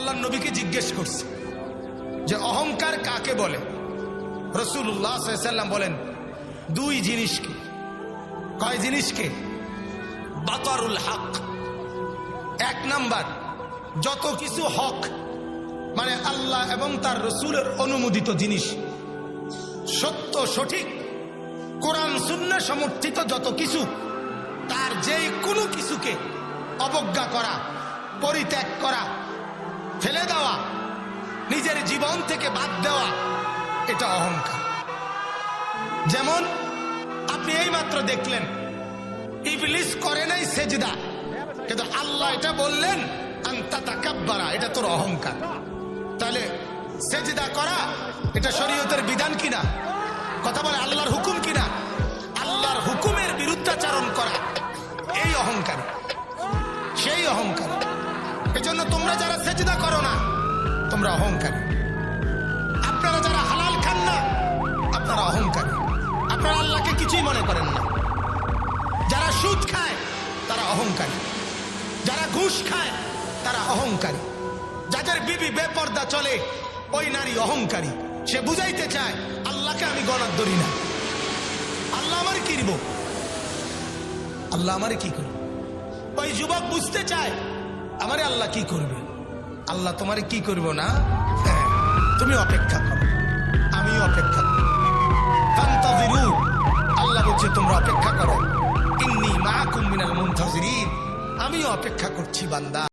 আল্লাহর নবীকে জিজ্ঞেস করছে যে অহংকার কাকে বলে। রাসূলুল্লাহ সাল্লাল্লাহু আলাইহি ওয়াসাল্লাম বলেন, দুই জিনিসকে। কয় জিনিসকে? বাতারুল হক, এক নাম্বার যত কিছু হক মানে আল্লাহ এবং তার রাসূলের অনুমোদিত জিনিস, সত্য সঠিক কোরআন সুন্নাহ সমর্থিত যত কিছু, তার যেই কোনো কিছুকে অবজ্ঞা করা, পরিত্যাগ করা, ফেলে দেওয়া, নিজের জীবন থেকে বাদ দেওয়া, এটা অহংকার। যেমন আপনি এইমাত্র দেখলেন ইবলিস করে নাই সেজদা, কিন্তু আল্লাহ এটা বললেন আনতা তাকাব্বারা, এটা তোর অহংকার। তাহলে সেজদা করা এটা শরীয়তের বিধান কিনা? কথা বলে আল্লাহর হুকুম কিনা? আল্লাহর হুকুমের বিরুদ্ধাচরণ করা এই অহংকার, সেই অহংকার। এজন্য তোমরা যারা সেজদা করো না তোমরা অহংকারী। আপনারা যারা হালাল খান না আপনারা অহংকারী। আপনারা আল্লাহকে কিছুই মনে করেন না। যারা সুদ খায় তারা অহংকারী, যারা ঘুষ খায় তারা অহংকারী, যাদের বিবি বেপর্দা চলে ওই নারী অহংকারী। সে বুঝাইতে চায় আল্লাহকে আমি গণার ধরি না, আল্লাহ আমার কি দিব, আল্লাহ আমারে কি করবে। ওই যুবক বুঝতে চায় আমারে আল্লাহ কি করবে। আল্লাহ তোমারে কি করব না, হ্যাঁ তুমি অপেক্ষা করো, আমিও অপেক্ষা করো। ফান্তাযিরু, আল্লাহ বলছে তোমরা অপেক্ষা করো। ইন্নী মাআকুম মিনাল মুনতাযিরিন, আমিও অপেক্ষা করছি বান্দা।